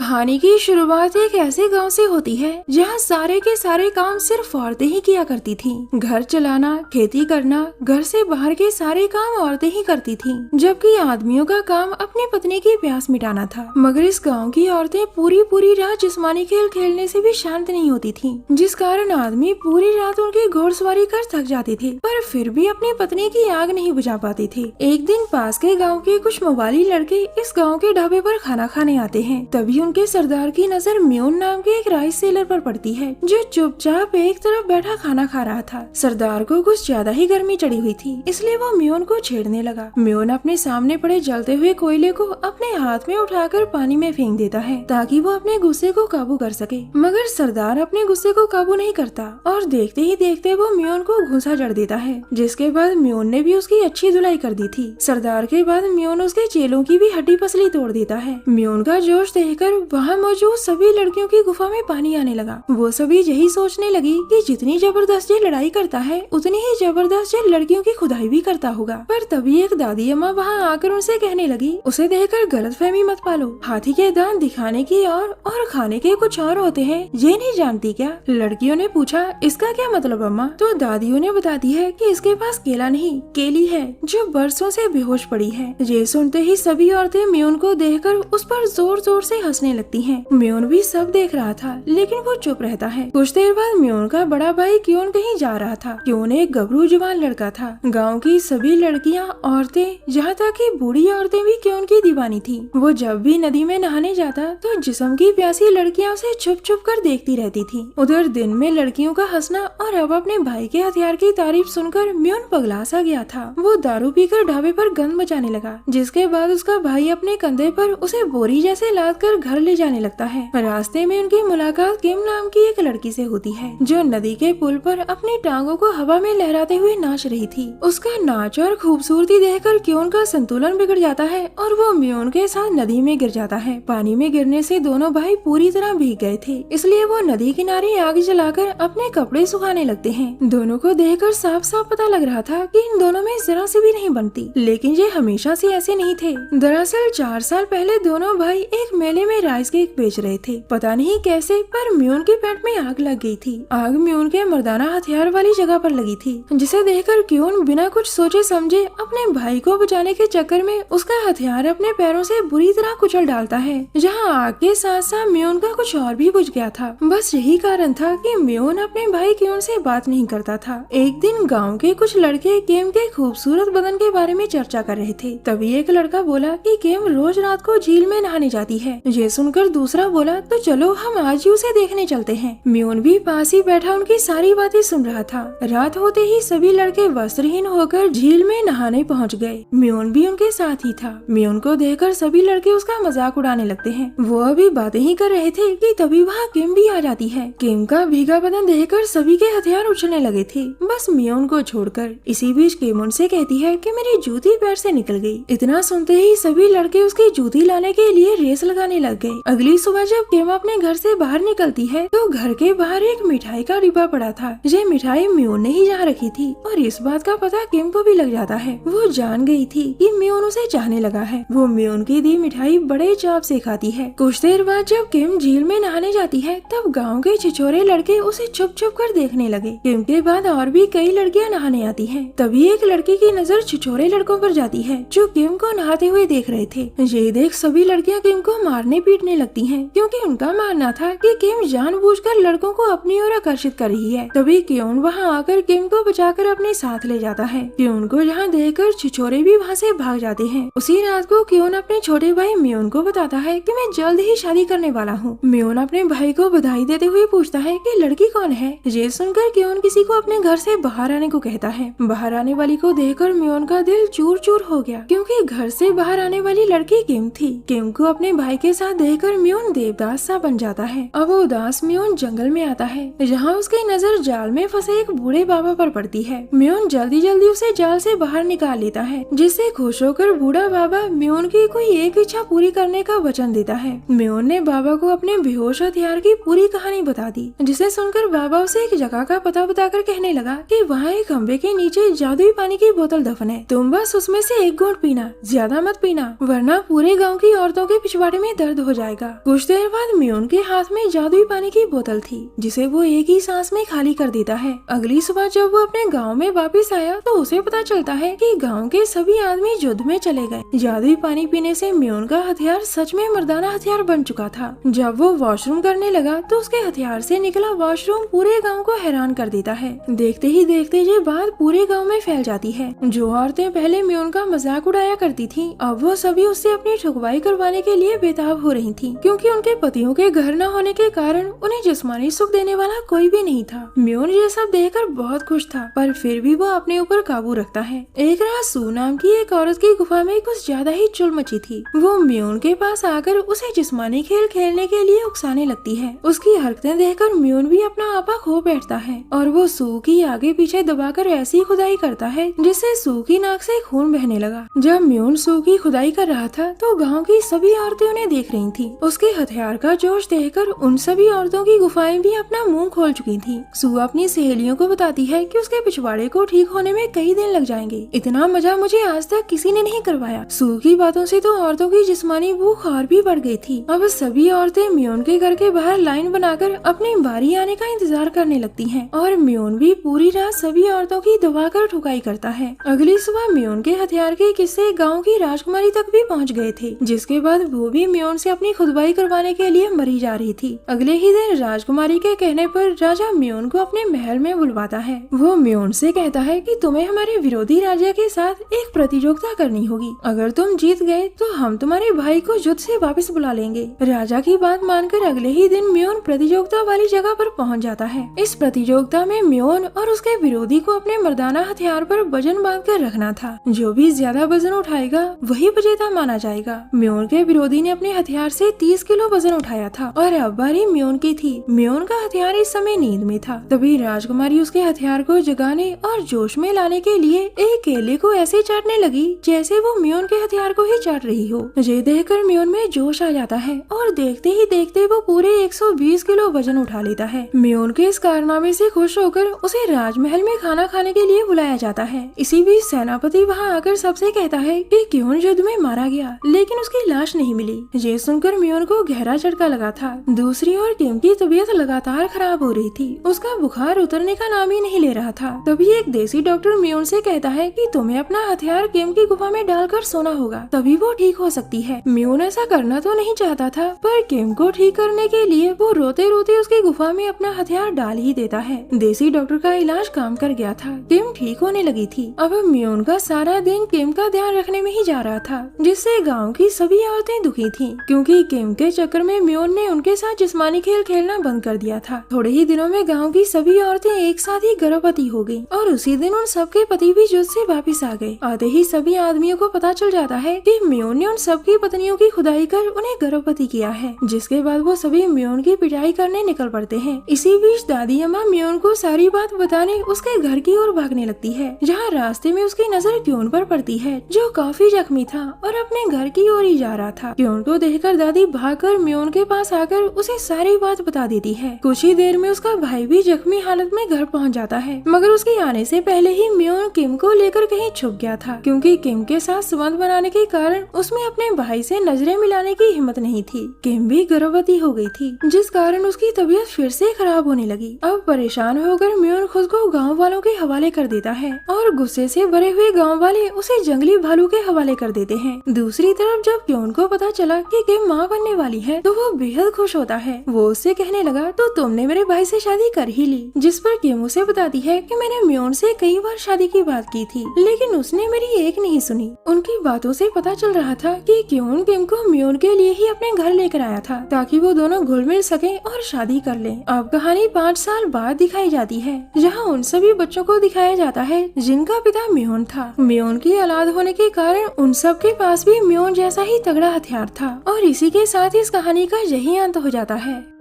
कहानी की शुरुआत एक ऐसे गांव से होती है जहां सारे के सारे काम सिर्फ औरतें ही किया करती थीं। घर चलाना, खेती करना, घर से बाहर के सारे काम औरतें ही करती थीं, जबकि आदमियों का काम अपनी पत्नी की प्यास मिटाना था। मगर इस गांव की औरतें पूरी पूरी रात जिस्मानी खेल खेलने से भी शांत नहीं होती थीं, जिस कारण आदमी पूरी रात उनकी घोड़सवारी कर थक जाते थे, पर फिर भी अपनी पत्नी की आग नहीं बुझा पाते थे। एक दिन पास के गाँव के कुछ मवाली लड़के इस गाँव के ढाबे पर खाना खाने आते हैं। तभी उनके सरदार की नजर म्योन नाम के एक राइस सेलर पर पड़ती है, जो चुपचाप एक तरफ बैठा खाना खा रहा था। सरदार को कुछ ज्यादा ही गर्मी चढ़ी हुई थी, इसलिए वो म्योन को छेड़ने लगा। म्योन अपने सामने पड़े जलते हुए कोयले को अपने हाथ में उठाकर पानी में फेंक देता है ताकि वो अपने गुस्से को काबू कर सके। मगर सरदार अपने गुस्से को काबू नहीं करता और देखते ही देखते वो म्योन को घूंसा जड़ देता है, जिसके बाद म्योन ने भी उसकी अच्छी धुलाई कर दी थी। सरदार के बाद म्योन उसके चेलों की भी हड्डी पसली तोड़ देता है। म्योन का जोश देखकर वहाँ मौजूद सभी लड़कियों की गुफा में पानी आने लगा। वो सभी यही सोचने लगी कि जितनी जबरदस्त ये लड़ाई करता है, उतनी ही जबरदस्त ये लड़कियों की खुदाई भी करता होगा। पर तभी एक दादी अम्मा वहाँ आकर उनसे कहने लगी, उसे देखकर गलतफहमी मत पालो। हाथी के दांत दिखाने की और खाने के कुछ और होते हैं, ये नहीं जानती क्या? लड़कियों ने पूछा, इसका क्या मतलब अम्मा? तो दादियों ने बता दी है कि इसके पास केला नहीं, केली है, जो बरसों से बेहोश पड़ी है। ये सुनते ही सभी औरतें म्योन को देखकर उस पर जोर जोर से हंसने लगती हैं। म्योन भी सब देख रहा था, लेकिन वो चुप रहता है। कुछ देर बाद म्योन का बड़ा भाई क्योन कहीं जा रहा था। क्योन एक गबरू जवान लड़का था। गांव की सभी लड़कियां, औरतें, यहाँ तक कि बूढ़ी औरतें भी क्योन की दीवानी थी। वो जब भी नदी में नहाने जाता तो जिस्म की प्यासी लड़कियां उसे छुप छुप कर देखती रहती थी। उधर दिन में लड़कियों का हंसना और अब अपने भाई के हथियार की तारीफ सुनकर म्योन पगला सा गया था। वो दारू पीकर ढाबे पर गंद मचाने लगा, जिसके बाद उसका भाई अपने कंधे पर उसे बोरी जैसे लाद कर घर ले जाने लगता है। रास्ते में उनकी मुलाकात किम नाम की एक लड़की से होती है, जो नदी के पुल पर अपनी टांगों को हवा में लहराते हुए नाच रही थी। उसका नाच और खूबसूरती देखकर क्योन का संतुलन बिगड़ जाता है और वो म्योन के साथ नदी में गिर जाता है। पानी में गिरने से दोनों भाई पूरी तरह भीग गए थे, इसलिए वो नदी किनारे आग जलाकर अपने कपड़े सुखाने लगते हैं। दोनों को देखकर साफ साफ पता लग रहा था कि इन दोनों में जरा सी भी नहीं बनती, लेकिन ये हमेशा से ऐसे नहीं थे। दरअसल 4 साल पहले दोनों भाई एक मेले में राइस केक बेच रहे थे। पता नहीं कैसे, पर म्योन के पेट में आग लग गई थी। आग म्योन के मर्दाना हथियार वाली जगह पर लगी थी, जिसे देखकर क्योन बिना कुछ सोचे समझे अपने भाई को बचाने के चक्कर में उसका हथियार अपने पैरों से बुरी तरह कुचल डालता है। जहाँ आग के साथ साथ म्योन का कुछ और भी बुझ गया था। बस यही कारण था कि म्योन अपने भाई क्योन से बात नहीं करता था। एक दिन गाँव के कुछ लड़के केम के खूबसूरत बदन के बारे में चर्चा कर रहे थे। तभी एक लड़का बोला कि केम रोज रात को झील में नहाने जाती है। ये सुनकर दूसरा बोला, तो चलो हम आज ही उसे देखने चलते हैं। म्योन भी पास ही बैठा उनकी सारी बातें सुन रहा था। रात होते ही सभी लड़के वस्त्रहीन होकर झील में नहाने पहुंच गए। म्योन भी उनके साथ ही था। म्योन को देखकर सभी लड़के उसका मजाक उड़ाने लगते हैं। वो अभी बातें ही कर रहे थे कि तभी वहाँ किम भी आ जाती है। किम का भीगा बदन देखकर सभी के हथियार उछलने लगे थे, बस म्योन को छोड़कर। इसी बीच किम उनसे कहती है कि मेरी जूती पैर से निकल गई। इतना सुनते ही सभी लड़के उसकी जूती लाने के लिए रेस लगाने लग गए। अगली सुबह जब किम अपने घर से बाहर निकलती है तो घर के बाहर एक मिठाई का डिब्बा पड़ा था। ये मिठाई म्योन ने ही जहाँ रखी थी और इस बात का पता किम को भी लग जाता है। वो जान गई थी कि म्योन उसे चाहने लगा है। वो म्योन की दी मिठाई बड़े चाव से खाती है। कुछ देर बाद जब किम झील में नहाने जाती है तब गाँव के छिछोरे लड़के उसे छुप छुप कर देखने लगे। किम के बाद और भी कई लड़कियाँ नहाने आती है। तभी एक लड़की की नजर छिछोरे लड़कों पर जाती है जो किम को नहाते हुए देख रहे थे। ये देख सभी लड़कियां किम को मारने पीटने लगती हैं, क्योंकि उनका मानना था कि किम जानबूझकर लड़कों को अपनी ओर आकर्षित कर रही है। तभी क्योन वहां आकर किम को बचाकर अपने साथ ले जाता है। क्योन को यहाँ देखकर छिछोरे भी वहाँ से भाग जाते हैं। उसी रात को क्योन अपने छोटे भाई म्योन को बताता है कि मैं जल्द ही शादी करने वाला हूँ। म्योन अपने भाई को बधाई देते हुए पूछता है कि लड़की कौन है। ये सुनकर क्योन किसी को अपने घर से बाहर आने को कहता है। बाहर आने वाली को देखकर म्योन का दिल चूर चूर हो गया, क्योंकि घर से बाहर आने वाली लड़की किम थी। किम को अपने भाई के साथ देखकर म्योन देवदास सा बन जाता है। अब उदास म्योन जंगल में आता है, जहाँ उसकी नजर जाल में फंसे एक बूढ़े बाबा पर पड़ती है। म्योन जल्दी जल्दी उसे जाल से बाहर निकाल लेता है, जिससे खुश होकर बूढ़ा बाबा म्योन की कोई एक इच्छा पूरी करने का वचन देता है। म्योन ने बाबा को अपने बेहोश हथियार की पूरी कहानी बता दी, जिसे सुनकर बाबा उसे एक जगह का पता बताकर कहने लगा कि वहाँ एक खंबे के नीचे जादुई पानी की बोतल दफन है। तुम बस उसमें से एक घूंट पीना, ज्यादा मत पीना, वरना पूरे गाँव की औरतों के पिछवाड़े में दर्द हो जाएगा। कुछ देर बाद म्योन के हाथ में जादुई पानी की बोतल थी जिसे वो एक ही सांस में खाली कर देता है। अगली सुबह जब वो अपने गांव में वापस आया तो उसे पता चलता है कि गांव के सभी आदमी युद्ध में चले गए। जादुई पानी पीने से म्योन का हथियार सच में मर्दाना हथियार बन चुका था। जब वो वॉशरूम करने लगा तो उसके हथियार से निकला वॉशरूम पूरे गाँव को हैरान कर देता है। देखते ही देखते ये बात पूरे गाँव में फैल जाती है। जो औरतें पहले म्योन का मजाक उड़ाया करती थी अब वो सभी उससे अपनी ठुकवाई करवाने के लिए बेताब हो रही थी, क्योंकि उनके पतियों के घर न होने के कारण उन्हें जिस्मानी सुख देने वाला कोई भी नहीं था। म्योन ये सब देखकर बहुत खुश था, पर फिर भी वो अपने ऊपर काबू रखता है। एक रात सू नाम की एक औरत की गुफा में कुछ ज्यादा ही चुल मची थी। वो म्योन के पास आकर उसे जिस्मानी खेल खेलने के लिए उकसाने लगती है। उसकी हरकतें देखकर म्योन भी अपना आपा खो बैठता है और वो सू की आगे पीछे दबाकर ऐसी खुदाई करता है जिससे सू की नाक से खून बहने लगा। जब म्योन सू की खुदाई कर रहा था तो गांव की सभी औरतें उन्हें देख रही थी। उसके हथियार का जोश देखकर उन सभी औरतों की गुफाएं भी अपना मुंह खोल चुकी थी। सू अपनी सहेलियों को बताती है कि उसके पिछवाड़े को ठीक होने में कई दिन लग जाएंगे। इतना मजा मुझे आज तक किसी ने नहीं करवाया। सू की बातों से तो औरतों की जिस्मानी भूख और भी बढ़ गई थी। अब सभी औरतें म्योन के घर के बाहर लाइन बनाकर अपनी बारी आने का इंतजार करने लगती हैं और म्योन भी पूरी रात सभी औरतों की दबाकर ठुकाई करता है। अगली सुबह म्योन के हथियार के किस्से गाँव की राजकुमारी तक भी पहुँच गए थे, जिसके बाद वो भी म्योन से अपनी खुदबाई करवाने के लिए मरी जा रही थी। अगले ही दिन राजकुमारी के कहने पर राजा म्योन को अपने महल में बुलवाता है। वो म्योन से कहता है कि तुम्हें हमारे विरोधी राजा के साथ एक प्रतियोगिता करनी होगी। अगर तुम जीत गए तो हम तुम्हारे भाई को युद्ध से वापस बुला लेंगे। राजा की बात मानकर अगले ही दिन म्योन प्रतियोगिता वाली जगह पर पहुंच जाता है। इस प्रतियोगिता में म्योन और उसके विरोधी को अपने मर्दाना हथियार पर वजन बांध कर रखना था। जो भी ज्यादा वजन उठाएगा वही विजेता माना जाएगा। म्योन के विरोधी ने अपने हथियार से 30 किलो वजन उठाया था और अब बारी म्योन की थी। म्योन का हथियार इस समय नींद में था। तभी राजकुमारी उसके हथियार को जगाने और जोश में लाने के लिए एक केले को ऐसे चाटने लगी जैसे वो म्योन के हथियार को ही चाट रही हो। ये देखकर म्योन में जोश आ जाता है और देखते ही देखते वो पूरे 120 किलो वजन उठा लेता है। म्योन के इस कारनामे से खुश होकर उसे राजमहल में खाना खाने के लिए बुलाया जाता है। इसी बीच सेनापति वहाँ आकर सबसे कहता है कि क्योन युद्ध में मारा गया, लेकिन उसकी लाश नहीं मिली। ये सुनकर म्योन को गहरा झटका लगा था। दूसरी ओर किम की तबीयत लगातार खराब हो रही थी। उसका बुखार उतरने का नाम ही नहीं ले रहा था। तभी एक देसी डॉक्टर म्योन से कहता है कि तुम्हें अपना हथियार किम की गुफा में डालकर सोना होगा, तभी वो ठीक हो सकती है। म्योन ऐसा करना तो नहीं चाहता था, पर किम को ठीक करने के लिए वो रोते रोते उसकी गुफा में अपना हथियार डाल ही देता है। देसी डॉक्टर का इलाज काम कर गया था। किम ठीक होने लगी थी। अब म्योन का सारा दिन किम का ध्यान रखने में ही जा रहा था, जिससे गांव की सभी औरतें दुखी थीं, क्योंकि किम के चक्कर में म्योन ने उनके साथ जिस्मानी खेल खेलना बंद कर दिया था। थोड़े ही दिनों में गांव की सभी औरतें एक साथ ही गर्भवती हो गयी और उसी दिन उन सबके पति भी युद्ध से वापिस आ गए। आते ही सभी आदमियों को पता चल जाता है कि म्योन ने उन सबकी पत्नियों की खुदाई कर उन्हें गर्भवती किया है, जिसके बाद वो सभी म्योन की पिटाई करने निकल पड़ते हैं। इसी बीच दादी अम्मा म्योन को सारी बात बताने उसके घर की ओर भागने लगती है, जहाँ रास्ते में उसकी नजर क्योन पर पड़ती है, जो काफी जख्मी था और अपने घर की ओर ही जा रहा था। क्योन को देखकर दादी भागकर म्योन के पास आकर उसे सारी बात बता देती है। कुछ ही देर में उसका भाई भी जख्मी हालत में घर पहुंच जाता है, मगर उसके आने से पहले ही म्योन किम को लेकर कहीं छुप गया था, क्योंकि किम के साथ संबंध बनाने के कारण उसमें अपने भाई से नजरें मिलाने की हिम्मत नहीं थी। किम भी गर्भवती हो गई थी, जिस कारण उसकी तबीयत फिर से खराब होने लगी। अब परेशान होकर म्योन खुद को गाँव वालों के हवाले कर देता है और गुस्से से भरे हुए गाँव वाले उसे जंगली भालू के हवाले कर देते हैं। दूसरी तरफ जब क्योन को पता चला कि किम माँ बनने वाली है तो वो बेहद खुश होता है। वो उससे कहने लगा, तो तुमने मेरे भाई से शादी कर ही ली। जिस पर किम उसे बताती है कि मैंने म्योन से कई बार शादी की बात की थी, लेकिन उसने मेरी एक नहीं सुनी। उनकी बातों से पता चल रहा था कि क्योन किम को म्योन के लिए ही अपने घर लेकर आया था, ताकि वो दोनों घुल मिल सके और शादी कर ले। अब कहानी 5 साल बाद दिखाई जाती है, जहाँ उन सभी बच्चों को दिखाया जाता है जिनका पिता म्योन था। म्योन की औलाद होने के कारण उन सब के पास भी म्योन जैसा ही तगड़ा हथियार था और इसी के साथ इस कहानी का यही अंत हो जाता है।